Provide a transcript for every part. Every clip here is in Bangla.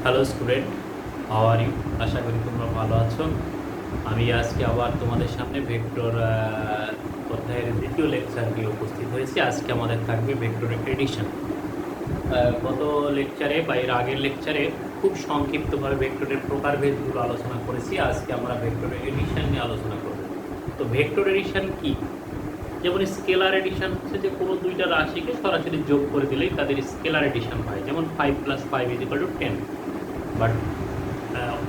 Hello student, how are you? আশা করি তোমরা ভালো আছো। আমি আজকে আবার তোমাদের সামনে ভেক্টর অধ্যায়ের দ্বিতীয় লেকচার নিয়ে উপস্থিত হয়েছি। আজকে আমাদের থাকবে ভেক্টরের এডিশন। গত লেকচারে বা এর আগের লেকচারে খুব সংক্ষিপ্তভাবে ভেক্টরের প্রকারভেদগুলো আলোচনা করেছি। আজকে আমরা ভেক্টরের এডিশন নিয়ে আলোচনা করব। তো ভেক্টর এডিশন কি? যেমন স্কেলার এডিশন হচ্ছে যে কোনো দুইটা রাশিকে সরাসরি যোগ করে দিলেই তাদের স্কেলার এডিশন হয়, যেমন 5 + 5 = 10। বাট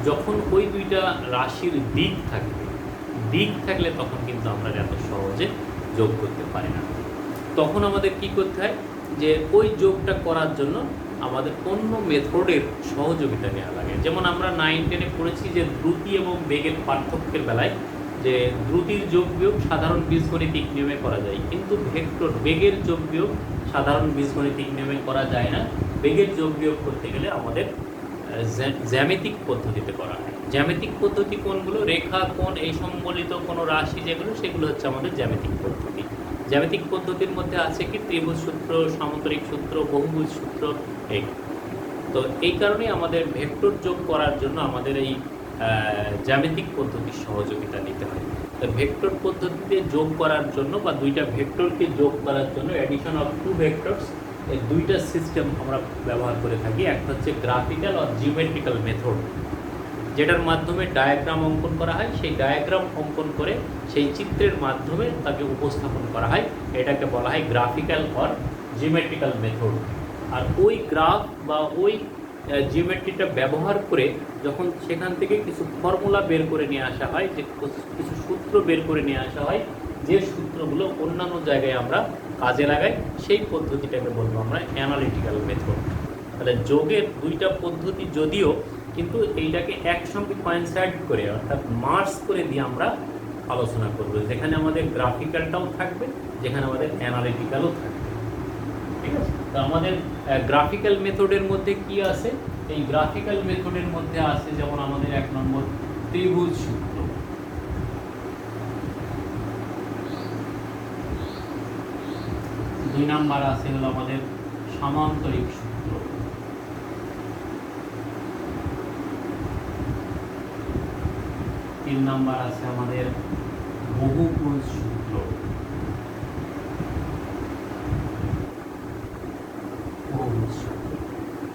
যখন ওই দুইটা রাশির দিক থাকলে তখন কিন্তু আমরা এত সহজে যোগ করতে পারি না। তখন আমাদের কি করতে হয়, যে ওই যোগটা করার জন্য আমাদের অন্য মেথডের সহযোগিতা নেওয়া লাগে। যেমন আমরা 9-10-এ পড়েছি যে দ্রুতি এবং বেগের পার্থক্যের বেলায় যে দ্রুতির যোগ বিয়োগ সাধারণ বীজগণিতিক নিয়মে করা যায়, কিন্তু বেগের যোগ বিয়োগ সাধারণ বীজগণিতিক নিয়মে করা যায় না। বেগের যোগ বিয়োগ করতে গেলে আমাদের জ্যামিতিক পদ্ধতিতে করা হয়। জ্যামিতিক পদ্ধতি কোনগুলো? রেখা, কোণ, এই সম্বলিত কোনো রাশি যেগুলো, সেগুলো হচ্ছে আমাদের জ্যামিতিক পদ্ধতি। জ্যামিতিক পদ্ধতির মধ্যে আছে কি ত্রিভুজ সূত্র, সামন্তরিক সূত্র, বহুভুজ সূত্র। এই তো এই কারণেই আমাদের ভেক্টর যোগ করার জন্য আমাদের এই জ্যামিতিক পদ্ধতির সহযোগিতা নিতে হয়। তো ভেক্টর পদ্ধতিতে যোগ করার জন্য বা দুইটা ভেক্টরকে যোগ করার জন্য অ্যাডিশন অফ টু ভেক্টরস, এই দুইটা সিস্টেম আমরা ব্যবহার করে থাকি। একটা হচ্ছে গ্রাফিক্যাল আর জিওমেট্রিক্যাল মেথড, যেটার মাধ্যমে ডায়াগ্রাম অঙ্কন করা হয়। সেই ডায়াগ্রাম অঙ্কন করে সেই চিত্রের মাধ্যমে তাকে উপস্থাপন করা হয়, এটাকে বলা হয় গ্রাফিক্যাল অর জিওমেট্রিক্যাল মেথড। আর ওই গ্রাফ বা ওই জিওমেট্রিটা ব্যবহার করে যখন সেখান থেকে কিছু ফর্মুলা বের করে নিয়ে আসা হয়, যে কিছু সূত্র বের করে নিয়ে আসা হয়, যে সূত্রগুলো অন্যান্য জায়গায় আমরা কাজে লাগাই, সেই পদ্ধতিটাকে বলবো আমরা অ্যানালিটিক্যাল মেথড। তাহলে যোগের দুইটা পদ্ধতি যদিও, কিন্তু এইটাকে একসঙ্গে কোয়েনসাইড করে অর্থাৎ মার্জ করে দিয়ে আমরা আলোচনা করব, যেখানে আমাদের গ্রাফিক্যালটাও থাকবে, যেখানে আমাদের অ্যানালিটিক্যালও থাকবে। ঠিক আছে? তো আমাদের গ্রাফিক্যাল মেথডের মধ্যে কি আছে? এই গ্রাফিক্যাল মেথডের মধ্যে আছে যেমন আমাদের 1 নম্বর ত্রিভুজ সূত্র, 2 নাম্বার আছে হলো আমাদের সামান্তরিক সূত্র, 3 নাম্বার আছে আমাদের বহুভুজ সূত্র,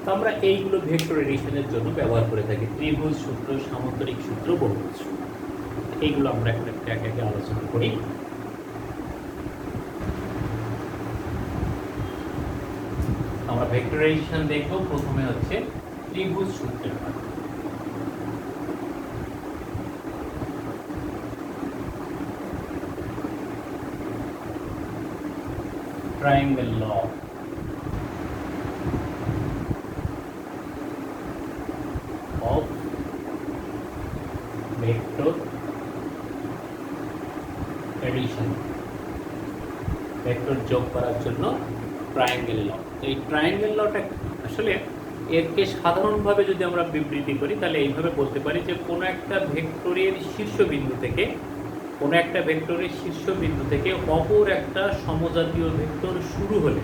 তো আমরা এইগুলো ভেক্টর এডিশনের জন্য ব্যবহার করে থাকি। ত্রিভুজ সূত্র, সামান্তরিক সূত্র, বহুভুজ সূত্র, এইগুলো আমরা এখন একে একে আলোচনা করি। আমরা ভেক্টর এডিশন দেখব। প্রথমে হচ্ছে ত্রিভুজ সূত্রের মাধ্যমে। Triangle law of vector addition, vector যোগ করার জন্য ট্রায়াঙ্গেল ল। এই ট্রায়াঙ্গেল লটা আসলে এরকে সাধারণভাবে যদি আমরা বিবৃতি করি তাহলে এইভাবে বলতে পারি যে কোনো একটা ভেক্টরের শীর্ষবিন্দু থেকে অপর একটা সমজাতীয় ভেক্টর শুরু হলে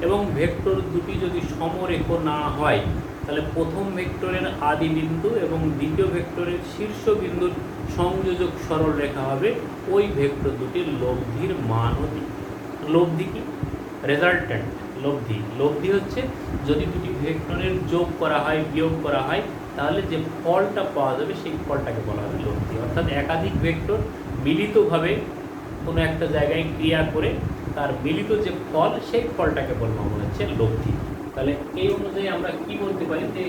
এবং ভেক্টর দুটি যদি সমরেখ না হয়, তাহলে প্রথম ভেক্টরের আদি বিন্দু এবং দ্বিতীয় ভেক্টরের শীর্ষবিন্দুর সংযোজক সরল রেখা হবে ওই ভেক্টর দুটির লব্ধির মান হতে। লব্ধি কি? রেজাল্ট্যান্ট। লব্ধি হচ্ছে যদি দুটি ভেক্টরের যোগ করা হয়, বিয়োগ করা হয়, তাহলে যে ফলটা পাওয়া যাবে সেই ফলটাকে বলা হবে লব্ধি। অর্থাৎ একাধিক ভেক্টর মিলিতভাবে কোনো একটা জায়গায় ক্রিয়া করে তার মিলিত যে ফল, সেই ফলটাকে বলবো আমরা হচ্ছে লব্ধি। তাহলে এই অনুযায়ী আমরা কি বলতে পারি যে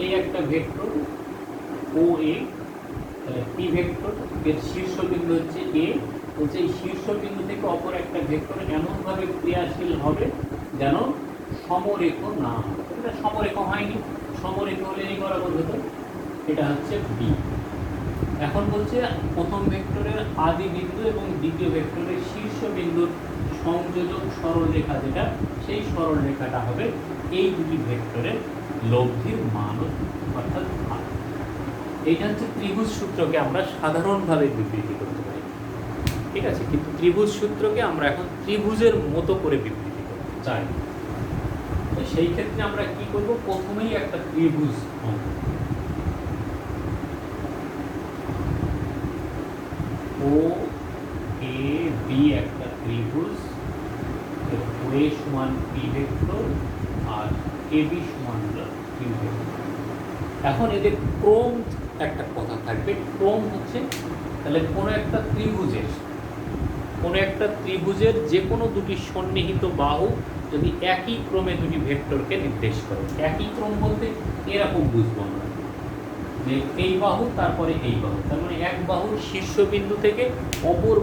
এই একটা ভেক্টর ও এ, তাহলে পি ভেক্টর, এর শীর্ষবিন্দু হচ্ছে এ, বলছে এই শীর্ষবিন্দু থেকে অপর একটা ভেক্টর এমনভাবে ক্রিয়াশীল হবে যেন সমরেখ না হয়। এটা সমরেখ হয়নি, সমরেখ হলে এই বরাবর হতো, এটা হচ্ছে বি। এখন বলছে প্রথম ভেক্টরের আদি বিন্দু এবং দ্বিতীয় ভেক্টরের শীর্ষবিন্দুর সংযোজক সরলরেখা যেটা, সেই সরলরেখাটা হবে এই দুটি ভেক্টরের লব্ধির মান, অর্থাৎ মান। এইটা হচ্ছে ত্রিভুজ সূত্রকে আমরা সাধারণভাবে বিবৃতি করতে পারি। ঠিক আছে? কিন্তু ত্রিভুজ সূত্রকে আমরা এখন ত্রিভুজের মতো করে বিবৃতি করতে চাই। সেই ক্ষেত্রে আমরা কি করব, প্রথমেই একটা ত্রিভুজ ও এ বি একটা ত্রিভুজ, ও এ সমান পি ভেক্টর আর এ বি সমান কিউ ভেক্টর। এখন এদের ক্রম একটা কথা থাকবে, ক্রম হচ্ছে তাহলে কোনো একটা ত্রিভুজের যে কোনো দুটি সন্নিহিত বাহু যদি একই ক্রমে দুটি ভেক্টরকে নির্দেশ করে, একই ক্রম বলতে এরকম বুঝবো আমরা যে এই বাহু তারপরে এই বাহু, তার মানে এক বাহুর শীর্ষবিন্দু থেকে অপর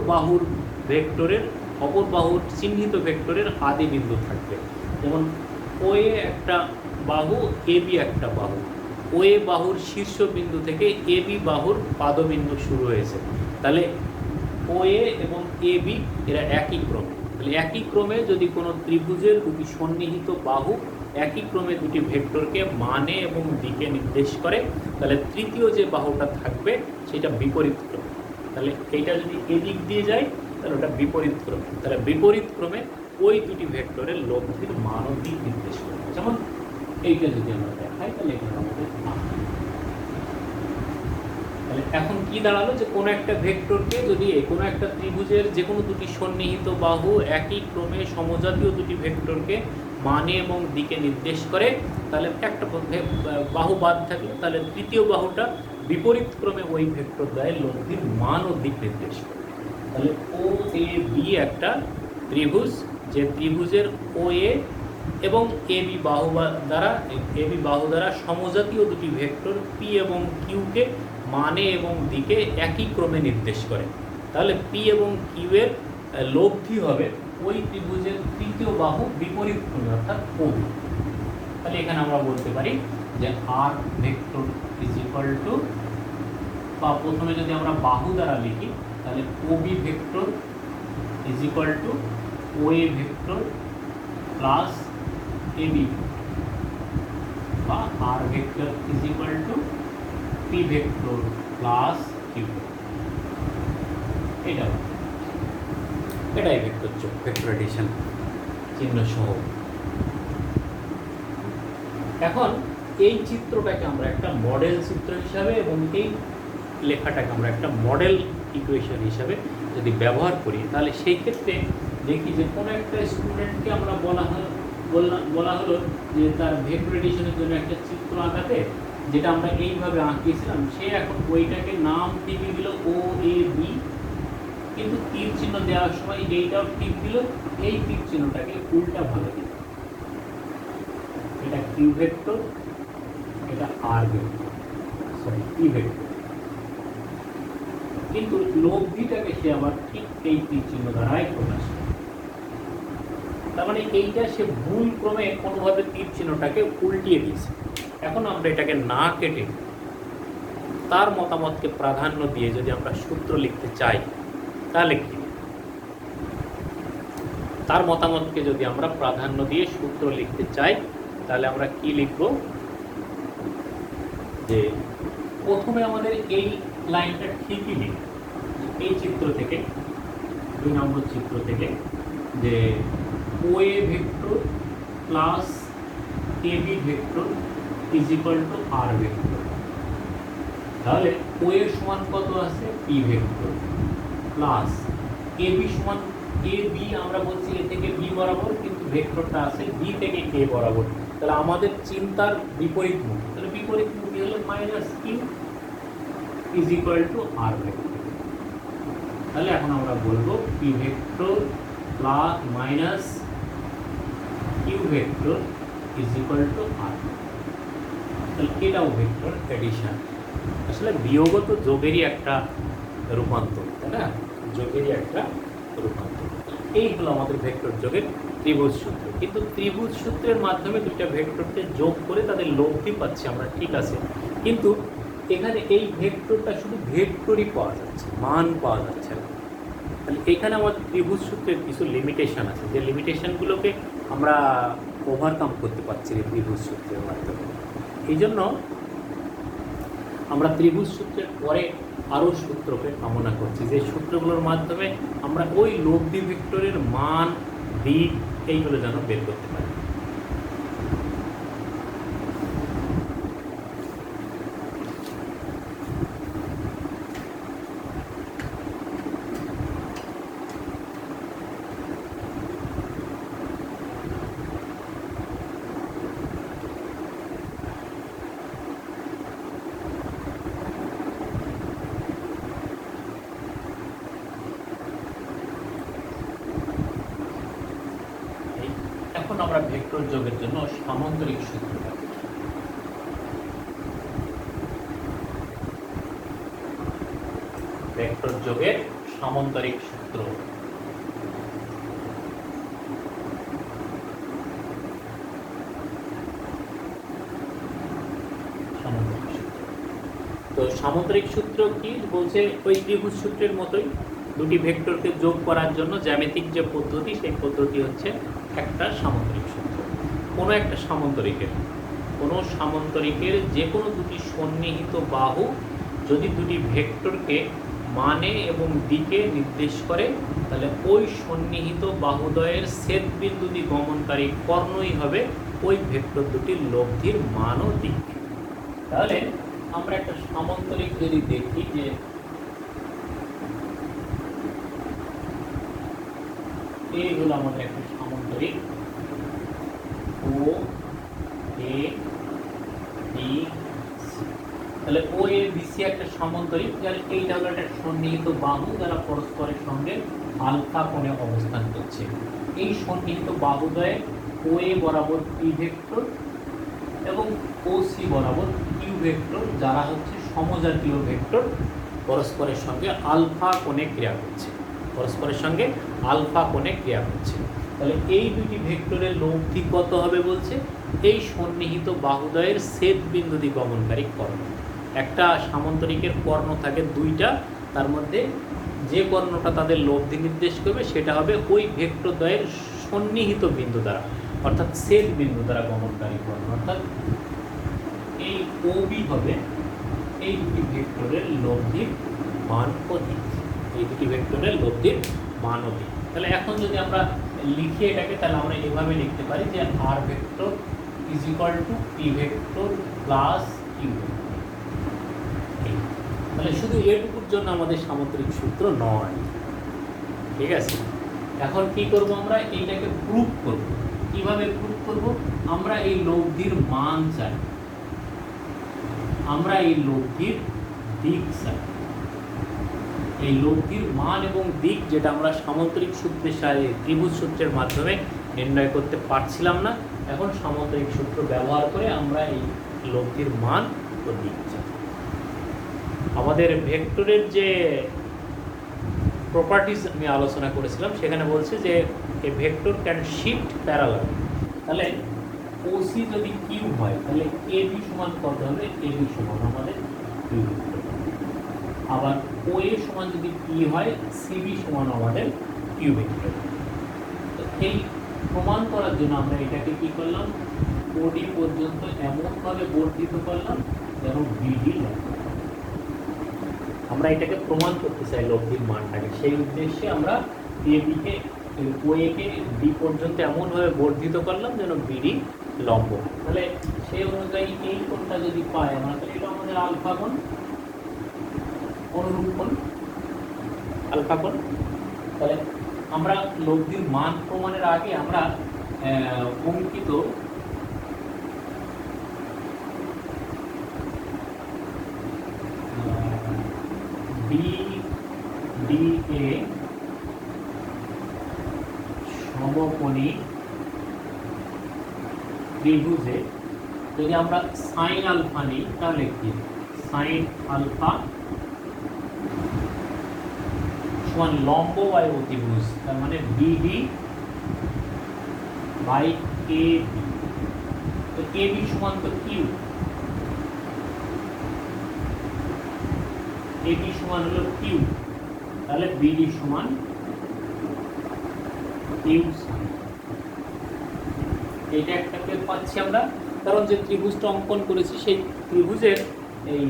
বাহুর চিহ্নিত ভেক্টরের আদি বিন্দু থাকবে। যেমন ও এ একটা বাহু, এ বি একটা বাহু, ও এ বাহুর শীর্ষবিন্দু থেকে এ বি বাহুর পাদবিন্দু শুরু হয়েছে, তাহলে ও এ এবং এ বি এরা একই ক্রমে। তাহলে একই ক্রমে যদি কোনো ত্রিভুজের দুটি সন্নিহিত বাহু একই ক্রমে দুটি ভেক্টরকে মানে এবং দিকে নির্দেশ করে, তাহলে তৃতীয় যে বাহুটা থাকবে সেটা বিপরীত ক্রমে। তাহলে এইটা যদি এদিক দিয়ে যায় তাহলে ওটা বিপরীত ক্রমে, তাহলে বিপরীত ক্রমে ওই দুটি ভেক্টরের লব্ধির মান ও দিক নির্দেশ করে। যেমন এইটা যদি আমরা দেখাই তাহলে এখানে আমাদের তাহলে এখন কি দাঁড়ালো যে কোনো একটা ভেক্টরকে যদি কোনো একটা ত্রিভুজের যে কোনো দুটি সন্নিহিত বাহু একই ক্রমে সমজাতীয় দুটি ভেক্টরকে মানে এবং দিকে নির্দেশ করে, তাহলে একটা বাহু বাদ থাকলে তাহলে তৃতীয় বাহুটা বিপরীত ক্রমে ওই ভেক্টর দ্বারা লব্ধির মান ও দিক নির্দেশ করে। তাহলে ও এ বি একটা ত্রিভুজ, যে ত্রিভুজের ও এ এবং এ বি বাহু দ্বারা সমজাতীয় দুটি ভেক্টর পি এবং কিউকে মানে এবং দিকে একই ক্রমে নির্দেশ করে, তাহলে পি এবং কিউ এর লব্ধি হবে ওই ত্রিভুজের তৃতীয় বাহু বিপরীত ক্রমে অর্থাৎ ও। তাহলে এখানে আমরা বলতে পারি যে R vector is equal to, বা প্রথমে যদি আমরা বাহু দ্বারা লিখি তাহলে O B vector is equal to O A vector plus A B, বা R vector is equal to P vector plus Q vector. এটাই ভেক্টর যোগ, ভেক্টর এডিশন চিহ্ন সহ। এখন এই চিত্রটাকে আমরা একটা মডেল চিত্র হিসাবে এবং এই লেখাটাকে আমরা একটা মডেল ইকুয়েশন হিসাবে যদি ব্যবহার করি, তাহলে সেই ক্ষেত্রে দেখি যে কোনো একটা স্টুডেন্টকে আমরা বলা হলো যে তার ভেক্টর এডিশনের জন্য একটা চিত্র আঁকাতে, যেটা আমরা এইভাবে আঁকিয়েছিলাম, সে এখন ওইটাকে নাম টিপে দিল ও এ বি, কিন্তু তীর চিহ্ন দেওয়ার সময় এইটাও টিপ দিল, এই তীর চিহ্নটাকে উল্টা ভাবে দিল, এটা কিউ ভেক্টর, এটা আর ভেক্টর, সরি পি ভেক্টর, কিন্তু লব্ধিটাকে সে আবার ঠিক এই তীর চিহ্ন দ্বারাই প্রকাশ করে। তার মানে এইটা সে ভুল ক্রমে কোনোভাবে তীর চিহ্নটাকে উল্টিয়ে দিয়েছে। এখন আমরা এটাকে না কেটে তার মতামতকে প্রাধান্য দিয়ে যদি আমরা সূত্র লিখতে চাই, তাহলে কি, তার মতামতকে যদি আমরা প্রাধান্য দিয়ে সূত্র লিখতে চাই তাহলে আমরা কি লিখব, যে প্রথমে আমাদের এই লাইনটা ঠিকই লিখব, এই চিত্র থেকে 2 নম্বর চিত্র থেকে, যে O A vector plus A B vector is equal to R vector. তাহলে ও এর সমান কত আছে, P vector, plus A B সমান, এ বি আমরা বলছি এ থেকে বি বরাবর, কিন্তু ভেক্টরটা আছে বি থেকে এ বরাবর, তাহলে আমাদের চিন্তার বিপরীত মুখ, তাহলে বিপরীত মুখী হলে minus Q is equal to R vector. তাহলে এখন আমরা বলবো P vector plus minus Q vector is equal to R. তাহলে এটাও ভেক্টর এডিশন, আসলে বিয়োগত যোগেরই একটা রূপান্তর, তাই না, যোগেরই একটা রূপান্তর। এই হলো আমাদের ভেক্টর যোগের ত্রিভুজ সূত্র। কিন্তু ত্রিভুজ সূত্রের মাধ্যমে দুইটা ভেক্টরকে যোগ করে তাদের লব্ধি পাচ্ছি আমরা, ঠিক আছে, কিন্তু এখানে এই ভেক্টরটা শুধু ভেক্টরই পাওয়া যাচ্ছে, মান পাওয়া যাচ্ছে না। তাহলে এখানে আমাদের ত্রিভুজ সূত্রের কিছু লিমিটেশন আছে, যে লিমিটেশনগুলোকে আমরা ওভারকাম করতে পারছি এই ত্রিভুজ সূত্রের মাধ্যমে। এই জন্য আমরা ত্রিভুজ সূত্রের পরে আরও সূত্রকে কামনা করছি, যে সূত্রগুলোর মাধ্যমে আমরা ওই লব্ধি ভেক্টরের মান, দিক এইগুলো যেন বের করতে পারি। আমরা ভেক্টর যোগের জন্য সামান্তরিক সূত্র পাই। ভেক্টর যোগের সামান্তরিক সূত্র। তো সামান্তরিক সূত্র কি বলছে? ওই ত্রিভুজ সূত্রের মতোই দুটি ভেক্টরকে যোগ করার জন্য জ্যামিতিক যে পদ্ধতি, সেই পদ্ধতি হচ্ছে একটা সামান্তরিক সূত্র। কোনো সামান্তরিকের যে কোনো দুটি সন্নিহিত বাহু যদি দুটি ভেক্টরকে মানে এবং দিকে নির্দেশ করে, তাহলে ওই সন্নিহিত বাহুদ্বয়ের ছেদবিন্দু দিয়ে গমনকারী কর্ণই হবে ওই ভেক্টর দুটির লব্ধির মান ও দিক। তাহলে আমরা একটা সামান্তরিক যদি দেখি, যে এই হলো আমাদের একটা সামান্তরিক ও এ বি, তাহলে ও এ বি সি একটা সামান্তরিক, যার এইটা হলো একটা সন্নিহিত বাহু যারা পরস্পরের সঙ্গে আলফা কোণে অবস্থান করছে। এই সন্নিহিত বাহুদ্বয়ে ও এ বরাবর পি ভেক্টর এবং ও সি বরাবর কিউ ভেক্টর, যারা হচ্ছে সমজাতীয় ভেক্টর, পরস্পরের সঙ্গে আলফা কোণে ক্রিয়া করছে। তাহলে এই দুটি ভেক্টরের লব্ধি কত হবে বলছে? এই সন্নিহিত বাহুদ্বয়ের ছেদ বিন্দু দিয়ে গমনকারী কর্ণ। একটা সামান্তরিকের কর্ণ থাকে দুইটা, তার মধ্যে যে কর্ণটা তাদের লব্ধি নির্দেশ করবে সেটা হবে ওই ভেক্টরদ্বয়ের সন্নিহিত বিন্দু দ্বারা, অর্থাৎ ছেদ বিন্দু দ্বারা গমনকারী কর্ণ। অর্থাৎ এই ওবি হবে এই দুটি ভেক্টরের লব্ধির মান ও দিক। তাহলে এখন যদি আমরা লিখি এটাকে, তাহলে আমরা এভাবে লিখতে পারি যে R vector is equal to P vector plus Q vector. তাহলে শুধু এটুকুর জন্য আমাদের সামান্তরিক সূত্র নয়, ঠিক আছে? এখন কি করব? আমরা এইটাকে প্রুফ করব। কিভাবে প্রুফ করব? আমরা এই লব্ধির মান চাই, আমরা এই লব্ধির দিক চাই। এই লব্ধির মান এবং দিক যেটা আমরা সামান্তরিক সূত্রের সাহায্যে, ত্রিভুজ সূত্রের মাধ্যমে নির্ণয় করতে পারছিলাম না, এখন সামান্তরিক সূত্র ব্যবহার করে আমরা এই লব্ধির মান ও দিক চাই। আমাদের ভেক্টরের যে প্রপার্টিজ আমি আলোচনা করেছিলাম, সেখানে বলছে যে এ ভেক্টর ক্যান শিফট প্যারালাল। তাহলে ওসি যদি কিউ হয়, তাহলে এ বি সমান কত হবে? এ বি সমান আমাদের কিউ ভেক্টর। আবার ও এ সমান যদি পি হয়, সিবি সমান আমাদের কিউ ভেক্টর। তো এই প্রমাণ করার জন্য আমরা এটাকে কি করলাম? ওডি পর্যন্ত এমনভাবে বর্ধিত করলাম যেন বিডি লব্ধ। আমরা এটাকে প্রমাণ করতে চাই লব্ধির মানটাকে, সেই উদ্দেশ্যে আমরা এ বিকে ও একে বি পর্যন্ত এমনভাবে বর্ধিত করলাম যেন বিডি লম্ব। তাহলে সেই অনুযায়ী এই কোণটা যদি পাই আমরা, তাহলে এটা আমাদের আলফা কোণ, অনুরূপ কোণ আলফা কোণ। তাহলে আমরা লব্ধির মান প্রমাণের আগে আমরা অঙ্কিত BDA সমকোণী ত্রিভুজে যদি আমরা সাইন আলফা নিই, তাহলে কি? সাইন আলফা সমান লম্ব বাই অতিভুজ, তার মানে BD বাই AB। তো AB সমান তো কিউ, AB সমান হলো কিউ, তাহলে BD সমান কিউ সাইন। এটা একটাকে পাচ্ছি আমরা, কারণ যে ত্রিভুজটা অঙ্কন করেছি সেই ত্রিভুজের এই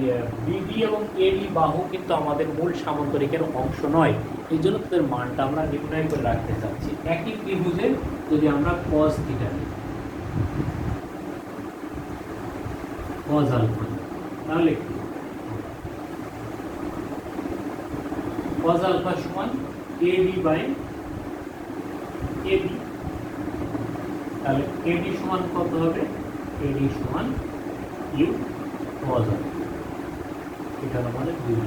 বিডি এবং এডি বাহু কিন্তু আমাদের মূল সামান্তরিকের অংশ নয়, এই জন্য তাদের মানটা আমরা নির্ণয় করে রাখতে চাচ্ছি। একই ত্রিভুজের যদি আমরা cos থিটা নিই, cos আলফা, তাহলে cos আলফা সমান এবি বাই এবি। তাহলে এডি সমান কত হবে? এডি সমান ইউ cos আলফা। এটা আমাদের দুই,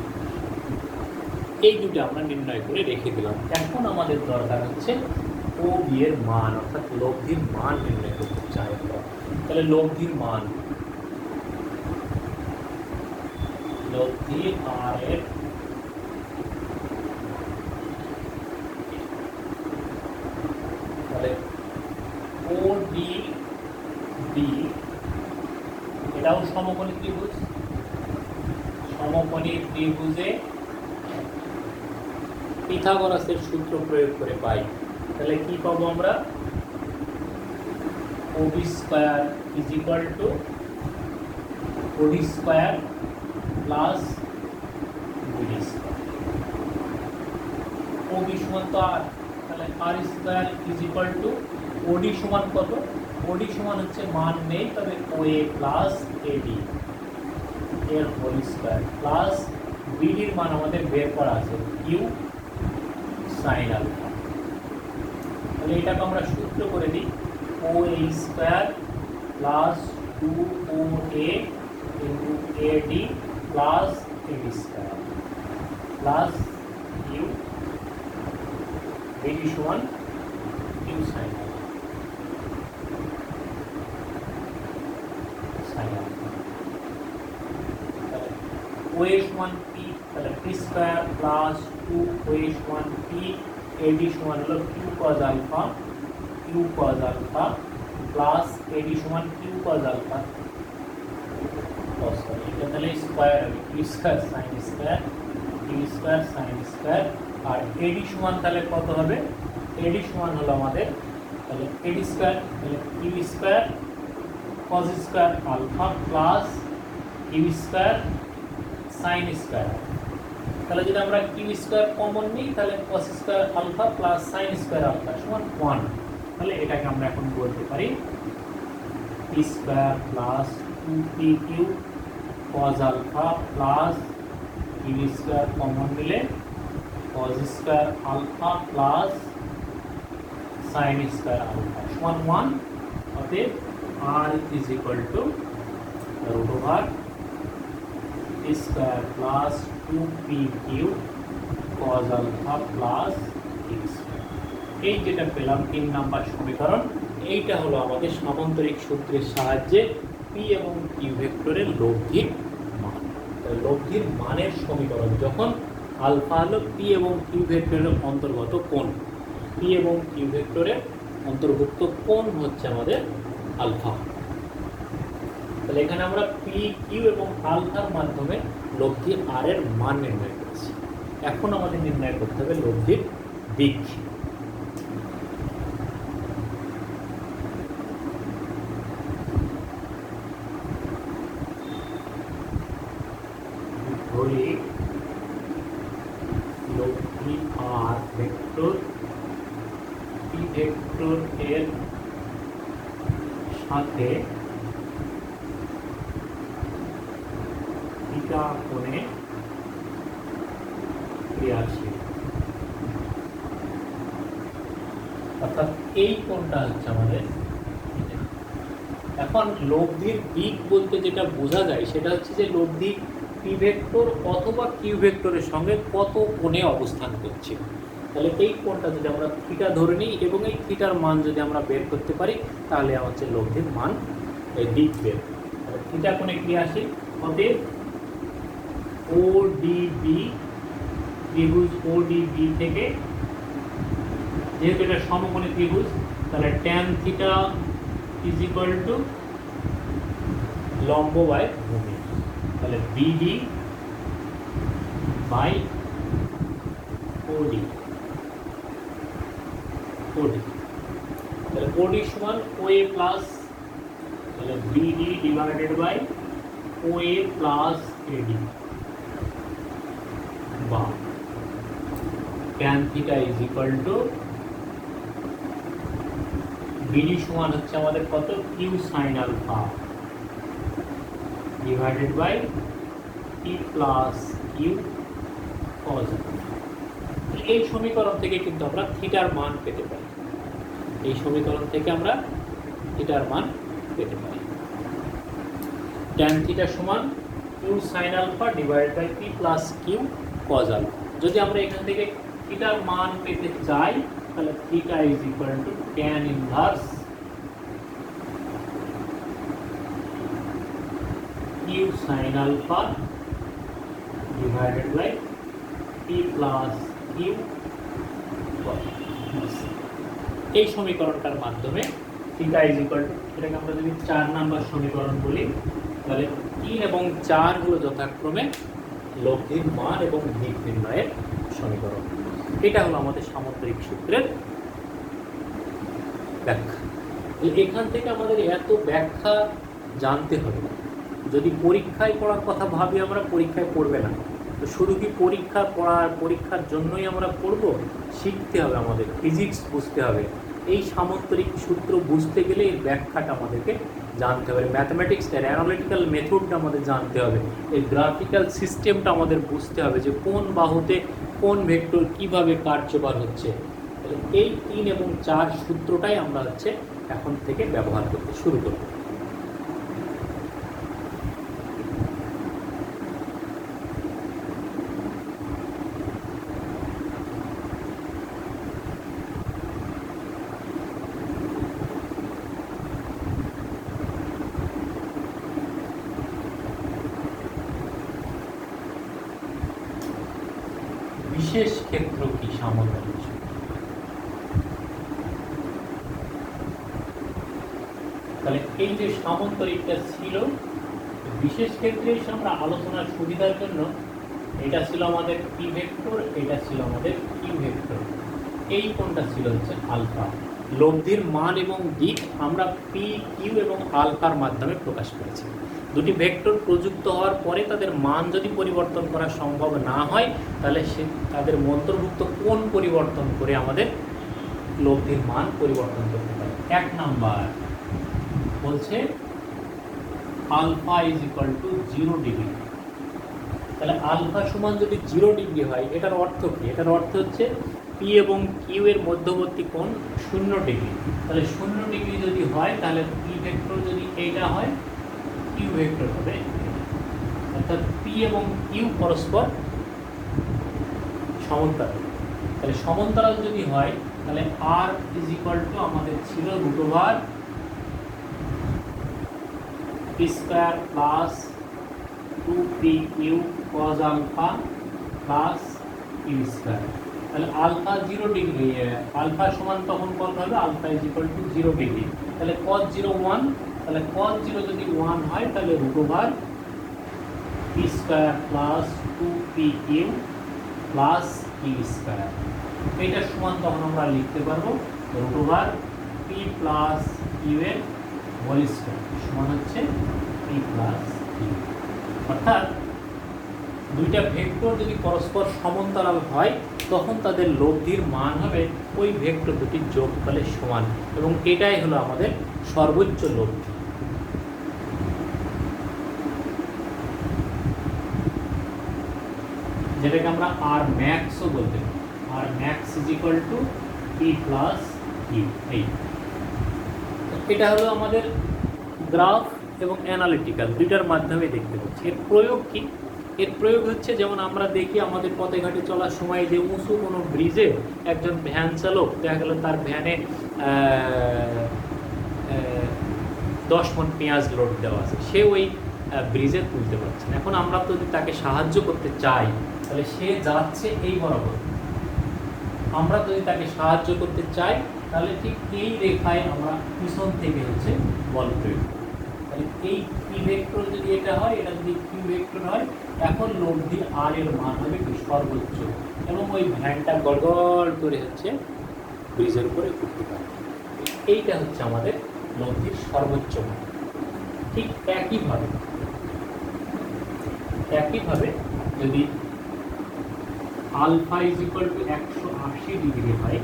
এই দুটো আমরা নির্ণয় করে রেখে দিলাম। এখন আমাদের দরকার হচ্ছে ও বি এর মান, অর্থাৎ লব্ধির মান নির্ণয় করতে চাই আমরা। তাহলে লব্ধির মান, লব্ধি আর এর তাহলে ও ডি বি, এটাও সমকোণী ত্রিভুজ, সমকোণী ত্রিভুজে পিথাগোরাসের সূত্র প্রয়োগ করে পাই। তাহলে কি পাবো আমরা? OB square is equal two OD square plus BD square. OB সমান তো আর, তাহলে R square is equal two OD সমান কত? OD সমান হচ্ছে মান নেই, তবে OA প্লাস AD এর হোল স্কয়ার প্লাস BD এর মান আমাদের বের করা আছে Q সাইন আলফা। তাহলে এটাকে আমরা সূত্র করে দিই, OA square plus 2OA into AD plus AD square plus Q BD সমান Q sine alpha, sine alpha. তাহলে OA সমান P, তাহলে P স্কয়ার প্লাস 2OA সমান P, AD সমান হলো Q cos alpha, Q cos alpha plus AD সমান Q cos আলফা। এটা তাহলে স্কয়ার হবে Q square sine square, Q square sine square. আর AD সমান তাহলে কত হবে? AD সমান হলো আমাদের তাহলে AD স্কয়ার, তাহলে Q square cos square alpha plus Q square sine square. তাহলে যদি আমরা Q স্কয়ার কমন নিই, তাহলে cos square alpha plus sine square alpha সমান 1। তাহলে এটাকে আমরা এখন বলতে পারি P square plus 2PQ cos alpha plus Q square common নিলে cos square alpha plus sine square alpha সমান 1। অতএব R is equal to root over P square plus 2PQ cos alpha plus Q square. এই যেটা পেলাম 3 নাম্বার সমীকরণ, এইটা হলো আমাদের সামান্তরিক সূত্রের সাহায্যে P এবং Q ভেক্টরের লব্ধির মান। লব্ধির মানের সমীকরণ যখন আলফা হলো P এবং Q ভেক্টরের অন্তর্গত কোণ, P এবং Q ভেক্টরের অন্তর্ভুক্ত কোণ হচ্ছে আমাদের আলফা। তাহলে এখানে আমরা P, Q এবং আলফার মাধ্যমে লব্ধি R এর মান নির্ণয় করেছি। এখন আমাদের নির্ণয় করতে হবে লব্ধির দিক। ধরি লব্ধি R ভেক্টর P ভেক্টর এর সাথে থিটা কোণে ক্রিয়াশীল, অর্থাৎ এই কোণটা হচ্ছে আমাদের। এখন লব্ধির দিক বলতে যেটা বোঝা যায় সেটা হচ্ছে যে লব্ধি P ভেক্টর অথবা Q ভেক্টরের সঙ্গে কত কোণে অবস্থান করছে। তাহলে এই কোণটা যদি আমরা থিটা ধরে নিই এবং এই থিটার মান যদি আমরা বের করতে পারি, তাহলে হচ্ছে লব্ধির মান দিক বের। তাহলে থিটা কোণে ক্রিয়াশীল, অতএব ODB ত্রিভুজ ODB থেকে, যেহেতু এটা সমকোণী ত্রিভুজ, তাহলে tan theta is equal to লম্ব বাই ভূমি, তাহলে BD বাই OD। তাহলে OD সমান OA প্লাস, তাহলে BD divided by OA plus AD বা tan theta is equal to BD সমান হচ্ছে আমাদের কত? Q sine alpha divided by P plus Q cos alpha. এই সমীকরণ থেকে কিন্তু আমরা থিটার মান পেতে পারি, এই সমীকরণ থেকে আমরা থিটার মান পেতে পারি। tan থিটা সমান Q sin alpha divided by P plus Q cos alpha. যদি আমরা এখান থেকে থিটার মান পেতে চাই, তাহলে theta is equal to tan inverse Q sine alpha divided by P plus Q. এই সমীকরণটার মাধ্যমে থিটা ইজ ইকুয়াল টু, এটাকে আমরা যদি 4 নাম্বার সমীকরণ বলি, তাহলে 3 এবং 4 হলো যথাক্রমে লব্ধির মান এবং দিক নির্ণয়ের সমীকরণ। এটা হলো আমাদের সামুদ্রিক সূত্রের ব্যাখ্যা। এখান থেকে আমাদের এত ব্যাখ্যা জানতে হবে। যদি পরীক্ষায় পড়ার কথা ভাবি আমরা, পরীক্ষায় পড়বে না। তো শুধু কি পরীক্ষার জন্যই আমরা পড়ব? শিখতে হবে, আমাদের ফিজিক্স বুঝতে হবে। এই সামুদ্রিক সূত্র বুঝতে গেলে এর ব্যাখ্যাটা আমাদেরকে জানতে হবে, ম্যাথমেটিক্সের অ্যানালিটিক্যাল মেথডটা আমাদের জানতে হবে, এই গ্রাফিক্যাল সিস্টেমটা আমাদের বুঝতে হবে যে কোন বাহুতে কোন ভেক্টর কিভাবে কার্যকর হচ্ছে। তাহলে এই 3 এবং 4 সূত্রটাই আমরা এখন থেকে ব্যবহার করতে শুরু করব। বিশেষ ক্ষেত্র কি সামুদ্রিক সূত্র? তাহলে এই যে সামুদ্রিকটা ছিল, বিশেষ ক্ষেত্রে আমরা আলোচনার সুবিধার জন্য এটা ছিল আমাদের পি ভেক্টর, এটা ছিল আমাদের কিউ ভেক্টর, এই কোনটা ছিল আলফা। লব্ধির মান এবং দিক আমরা পি, কিউ এবং আলফার মাধ্যমে প্রকাশ করেছি। দুটি ভেক্টর প্রযুক্ত হওয়ার পরে তাদের মান যদি পরিবর্তন করা সম্ভব না হয়, তাহলে তাদের অন্তর্ভুক্ত কোণ পরিবর্তন করে আমাদের লব্ধির মান পরিবর্তন করতে পারে। 1 নাম্বার বলছে alpha is equal to 0 degree. তাহলে আলফা সমান যদি 0 ডিগ্রি হয়, এটার অর্থ কি? এটার অর্থ হচ্ছে পি এবং কিউ এর মধ্যবর্তী কোণ 0 ডিগ্রি। তাহলে 0 ডিগ্রি যদি হয়, তাহলে পি ভেক্টর যদি এইটা হয়, কিউ ভেক্টর হবে, অর্থাৎ পি এবং কিউ পরস্পর সমান্তরাল। তাহলে সমান্তরাল যদি হয়, তাহলে আর ইজ ইকুয়াল টু আমাদের ছিল √, P square plus 2pq cos alpha plus Q square. তাহলে আলফা 0 ডিগ্রি, আলফা সমান তখন কত হবে? Alpha is equal to 0 degree. তাহলে cos 0 1, তাহলে cos 0 যদি 1 হয়, তাহলে √, P square plus 2pq plus Q square. এইটার সমান তখন আমরা লিখতে পারবো √, পি প্লাস কিউ এর হোল স্কয়ার সমান হচ্ছে পি প্লাস কিউ। অর্থাৎ দুইটা ভেক্টর যদি পরস্পর সমান্তরাল হয়, তখন তাদের লব্ধির মান হবে ওই ভেক্টর দুটির যোগফলের সমান, এবং এটাই হলো আমাদের সর্বোচ্চ লব্ধি। যেটাকে আমরা আর ম্যাক্সও বলতে পারি। R max is equal to P plus Q. এটা হলো আমাদের গ্রাফ এবং অ্যানালিটিক্যাল দুইটার মাধ্যমে দেখতে পাচ্ছি। এর প্রয়োগ কি? এর প্রয়োগ হচ্ছে, যেমন আমরা দেখি আমাদের পথে ঘাটে চলার সময় যে উঁচু কোনো ব্রিজে একজন ভ্যান চালক, দেখা গেল তার ভ্যানে 10 মণ পেঁয়াজ লোড দেওয়া আছে, সে ওই ব্রিজে তুলতে পারছে না। এখন আমরা যদি তাকে সাহায্য করতে চাই, তাহলে সে যাচ্ছে এই বরাবর। আমরা যদি তাকে সাহায্য করতে চাই, তাহলে ঠিক এই রেখায় আমরা পিছন থেকে বল প্রয়োগ। তাহলে এই পি ভেক্টর যদি এটা হয়, এটা যদি কিউ ভেক্টর হয়, এখন লব্ধি আর এর মান হবে কি? সর্বোচ্চ, এবং ওই ভ্যানটা গড়গড় করে ব্রিজের উপরে ঘুরতে পারে। এইটা হচ্ছে আমাদের লব্ধির সর্বোচ্চ মান। ঠিক একইভাবে যদি alpha is equal to 180 degree হয়,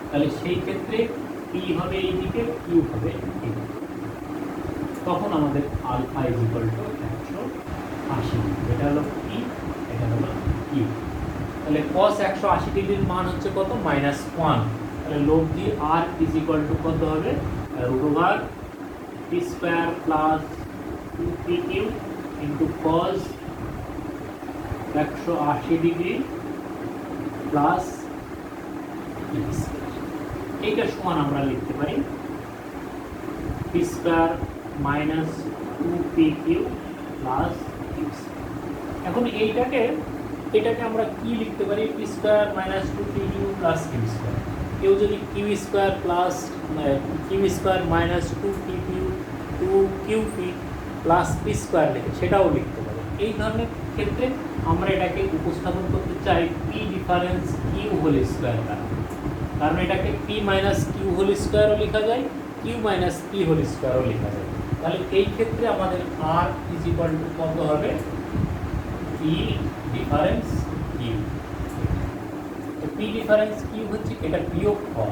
তাহলে সেই ক্ষেত্রে পি হবে এইদিকে, কিউ হবে এইদিকে। তখন আমাদের alpha is equal to 180 degree. এটা হলো পি, এটা হলো কিউ। তাহলে cos 180 ডিগ্রির মান হচ্ছে কত? -1। তাহলে লব্ধি আর ইজ ইকুয়াল টু কত হবে? √, P square plus 2pq into cos 180 degree plus Q square. এইটা সমান আমরা লিখতে পারি P square minus 2pq plus Q. এখন এটাকে আমরা কি লিখতে পারি? P square minus 2pq plus Q square. কেউ যদি Q square plus Q square minus 2qp plus P square লিখে সেটাও লিখতে পারে। এই ধরনের ক্ষেত্রে আমরা এটাকে উপস্থাপন করতে চাই P difference Q whole square দ্বারা, কারণ এটাকে পি মাইনাস কিউ হোল স্কয়ারও লেখা যায়, কিউ মাইনাস পি হোল স্কয়ারও লেখা যায়। তাহলে এই ক্ষেত্রে আমাদের আর ইজ ইকুয়াল টু কত হবে? P difference Q. তো পি ডিফারেন্স কিউ হচ্ছে এটা বিয়োগফল,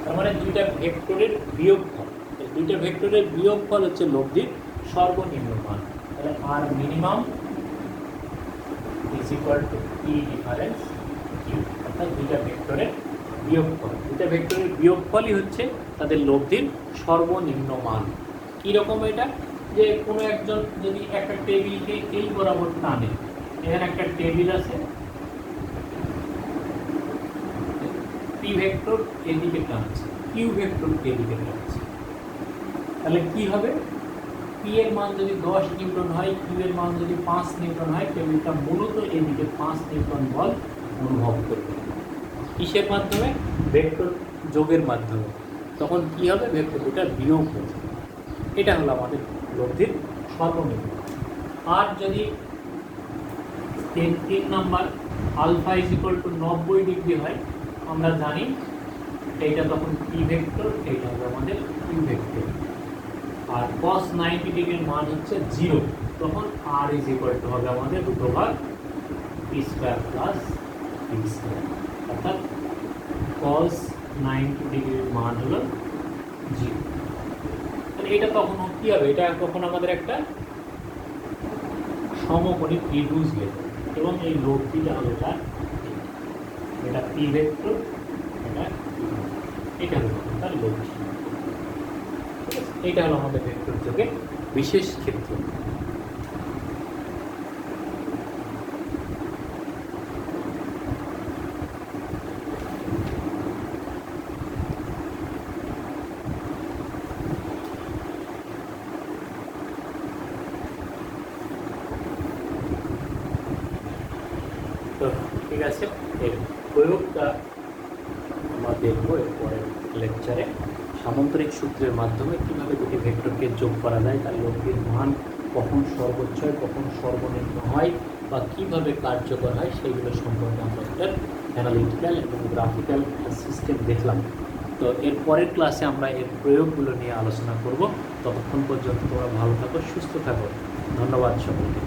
তার মানে দুইটা ভেক্টরের বিয়োগফল। দুইটা ভেক্টরের বিয়োগফল হচ্ছে লব্ধির সর্বনিম্ন মান। তাহলে R minimum is equal to P difference Q, অর্থাৎ দুইটা ভেক্টরের বিয়োগফল। দুইটা ভেক্টরের বিয়োগফলই হচ্ছে তাদের লব্ধির সর্বনিম্ন মান। কীরকম এটা? যে কোনো একজন যদি একটা টেবিলকে এই বরাবর টানে, এখানে একটা টেবিল আছে, পি ভেক্টর এদিকে টানছে, কিউ ভেক্টর এদিকে টানছে, তাহলে কি হবে? পি এর মান যদি 10 নিউটন হয়, কিউ এর মান যদি 5 নিউটন হয়, টেবিলটা মূলত এদিকে 5 নিউটন বল অনুভব করবে। কিসের মাধ্যমে? ভেক্টর যোগের মাধ্যমে। তখন কি হবে? ভেক্টর দুটা বিয়োগ হচ্ছে। এটা হলো আমাদের লব্ধির সর্বনিম্ন। আর যদি 3 number alpha is equal to 90 degree হয়, আমরা জানি এইটা তখন পি ভেক্টর, এইটা হবে আমাদের কিউ ভেক্টর। আর cos 90 ডিগ্রির মান হচ্ছে 0, তখন আর ইজ ইকুয়াল টু হবে আমাদের √, P square plus Q square, অর্থাৎ cos 90 ডিগ্রির মান হলো 0। তাহলে এটা তখন কি হবে? এটা তখন আমাদের একটা সমকোণী ত্রিভুজ লেখা, এবং এই লব্ধিটা হবে এটা পি ভেক্টর, এটা হলো তার লব্ধি। এইটা হলো আমাদের ভেক্টর যোগের বিশেষ ক্ষেত্র। তো ঠিক আছে, এর প্রয়োগটা আমরা দেখবো এর পরের লেকচারে। সামান্তরিক সূত্রের মাধ্যমে কীভাবে দুটি ভেক্টরকে যোগ করা যায়, তার লব্ধির মান কখন সর্বোচ্চ হয়, কখন সর্বনিম্ন হয়, বা কীভাবে কার্যকর হয়, সেইগুলো সম্পর্কে আমরা এটার অ্যানালিটিক্যাল এবং গ্রাফিক্যাল সিস্টেম দেখলাম। তো এর পরের ক্লাসে আমরা এর প্রয়োগগুলো নিয়ে আলোচনা করব। ততক্ষণ পর্যন্ত তোমরা ভালো থাকো, সুস্থ থাকো। ধন্যবাদ সকলকে।